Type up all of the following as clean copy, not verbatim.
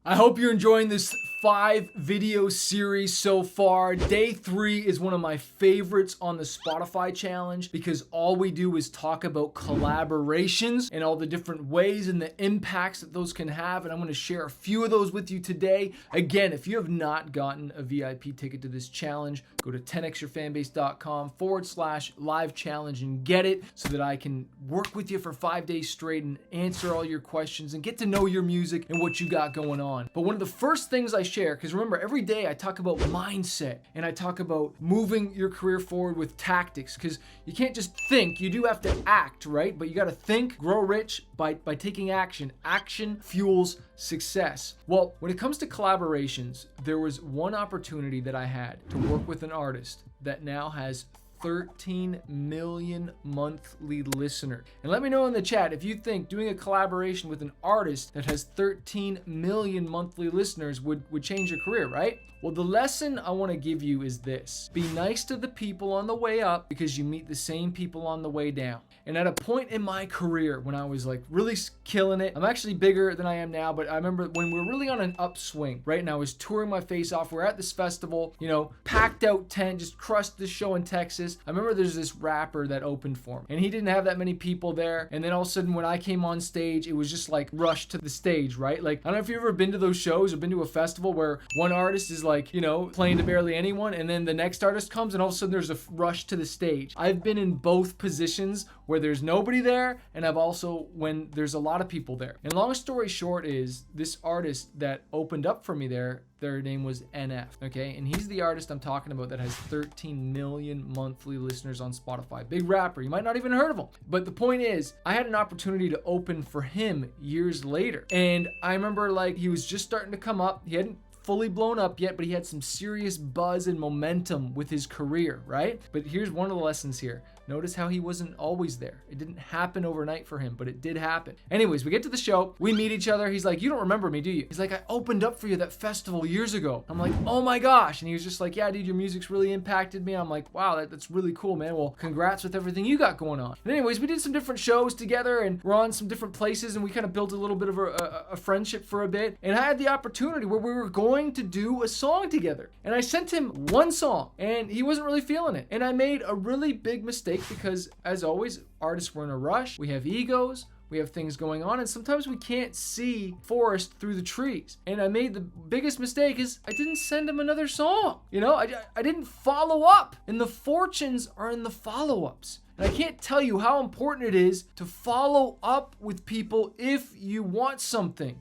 I hope you're enjoying this 5-video series so far. Day 3 is one of my favorites on the Spotify challenge because all we do is talk about collaborations and all the different ways and the impacts that those can have. And I'm going to share a few of those with you today. Again, if you have not gotten a VIP ticket to this challenge, go to 10xyourfanbase.com/live challenge and get it so that I can work with you for 5 days straight and answer all your questions and get to know your music and what you got going on. But one of the first things I share, because remember, every day I talk about mindset and I talk about moving your career forward with tactics, because you can't just think, you do have to act, right? But you got to think, grow rich by taking action. Action fuels success. Well, when it comes to collaborations, there was one opportunity that I had to work with an artist that now has 13 million monthly listeners. And let me know in the chat if you think doing a collaboration with an artist that has 13 million monthly listeners would change your career, right? Well, the lesson I want to give you is this. Be nice to the people on the way up because you meet the same people on the way down. And at a point in my career when I was like really killing it, I'm actually bigger than I am now, but I remember when we were really on an upswing, right? And I was touring my face off. We're at this festival, packed out tent, just crushed the show in Texas. I remember there's this rapper that opened for me and he didn't have that many people there. And then all of a sudden when I came on stage, it was just like rush to the stage, right? Like, I don't know if you've ever been to those shows or been to a festival where one artist is like, playing to barely anyone, and then the next artist comes and all of a sudden there's a rush to the stage. I've been in both positions where there's nobody there, and I've also when there's a lot of people there. And long story short is this artist that opened up for me there, their name was NF, okay? And he's the artist I'm talking about that has 13 million monthly listeners on Spotify. Big rapper, you might not even heard of him. But the point is, I had an opportunity to open for him years later. And I remember he was just starting to come up. He hadn't fully blown up yet, but he had some serious buzz and momentum with his career, right? But here's one of the lessons here. Notice how he wasn't always there. It didn't happen overnight for him, but it did happen. Anyways, we get to the show. We meet each other. He's like, "You don't remember me, do you?" He's like, "I opened up for you at that festival years ago." I'm like, "Oh my gosh." And he was just like, "Yeah, dude, your music's really impacted me." I'm like, "Wow, that's really cool, man. Well, congrats with everything you got going on." And anyways, we did some different shows together and we're on some different places and we kind of built a little bit of a friendship for a bit. And I had the opportunity where we were going to do a song together. And I sent him one song and he wasn't really feeling it. And I made a really big mistake because, as always, artists were in a rush. We have egos. We have things going on, and sometimes we can't see forest through the trees. And I made the biggest mistake is I didn't send him another song. I didn't follow up. And the fortunes are in the follow-ups. And I can't tell you how important it is to follow up with people if you want something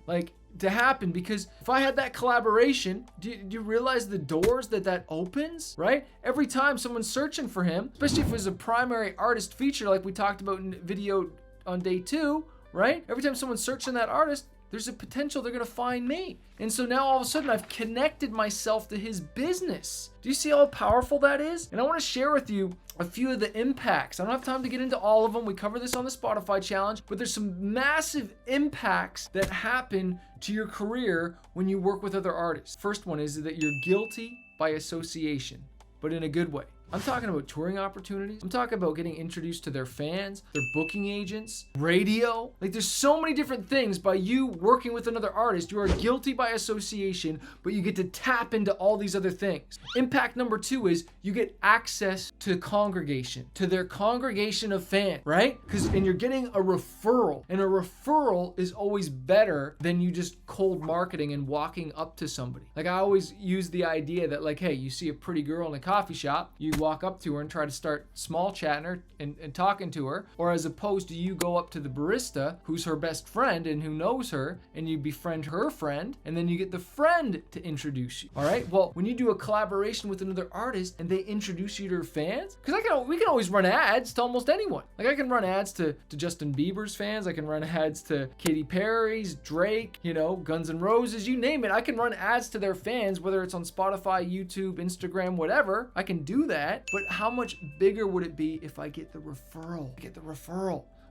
to happen, because if I had that collaboration, do you realize the doors that opens, right? Every time someone's searching for him, especially if it was a primary artist feature like we talked about in video on day 2, right? Every time someone's searching that artist, there's a potential they're going to find me. And so now all of a sudden I've connected myself to his business. Do you see how powerful that is? And I want to share with you a few of the impacts. I don't have time to get into all of them. We cover this on the Spotify challenge, but there's some massive impacts that happen to your career when you work with other artists. First one is that you're guilty by association, but in a good way. I'm talking about touring opportunities. I'm talking about getting introduced to their fans, their booking agents, radio. There's so many different things. By you working with another artist, you are guilty by association, but you get to tap into all these other things. Impact number 2 is you get access to congregation, to their congregation of fans, right? And you're getting a referral, and a referral is always better than you just cold marketing and walking up to somebody. I always use the idea that hey, you see a pretty girl in a coffee shop, you walk up to her and try to start small chatting her and talking to her, or as opposed to you go up to the barista who's her best friend and who knows her, and you befriend her friend, and then you get the friend to introduce you. All right, well, when you do a collaboration with another artist and they introduce you to her fans, because we can always run ads to almost anyone. I can run ads to Justin Bieber's fans, I can run ads to Katy Perry's, Drake, Guns N' Roses, you name it. I can run ads to their fans, whether it's on Spotify, YouTube, Instagram, whatever. I can do that. But how much bigger would it be if I get the referral?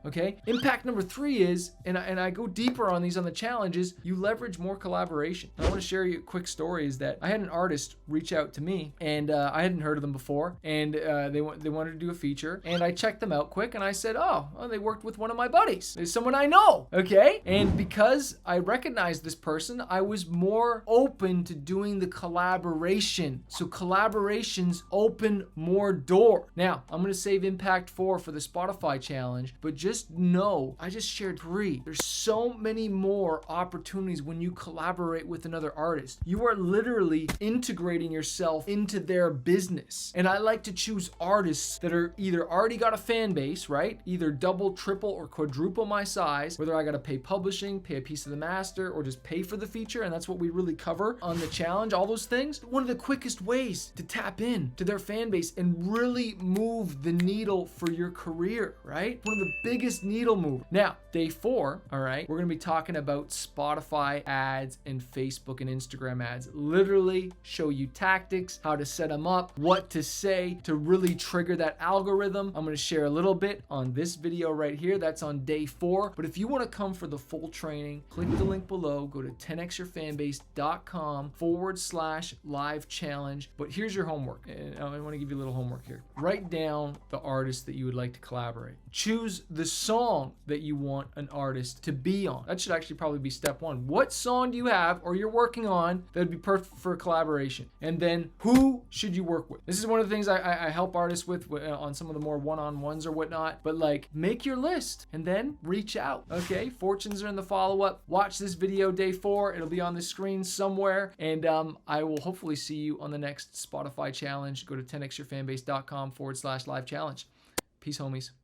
Okay. Impact number 3 is, and I go deeper on these on the challenges, you leverage more collaboration. I want to share you a quick story is that I had an artist reach out to me, and I hadn't heard of them before, and they wanted to do a feature, and I checked them out quick, and I said, oh, they worked with one of my buddies. There's someone I know. Okay. And because I recognized this person, I was more open to doing the collaboration. So collaborations open more door. Now, I'm going to save Impact 4 for the Spotify challenge, but just know, I just shared 3. There's so many more opportunities when you collaborate with another artist. You are literally integrating yourself into their business. And I like to choose artists that are either already got a fan base, right? Either double, triple, or quadruple my size, whether I got to pay publishing, pay a piece of the master, or just pay for the feature. And that's what we really cover on the challenge, all those things. One of the quickest ways to tap in to their fan base and really move the needle for your career, right? One of the biggest needle movers. Now, day 4, all right, we're going to be talking about Spotify ads and Facebook and Instagram ads. Literally show you tactics, how to set them up, what to say to really trigger that algorithm. I'm going to share a little bit on this video right here. That's on day 4. But if you want to come for the full training, click the link below, go to 10xyourfanbase.com/live challenge. But here's your homework. And I want to give you a little homework here. Write down the artist that you would like to collaborate. Choose the song that you want an artist to be on. That should actually probably be step 1. What song do you have or you're working on that would be perfect for a collaboration? And then who should you work with? This is one of the things I help artists with on some of the more one-on-ones or whatnot. But like, make your list and then reach out. Okay, fortunes are in the follow-up. Watch this video day 4. It'll be on the screen somewhere. And I will hopefully see you on the next Spotify challenge. Go to 10xyourfanbase.com/live challenge. Peace, homies.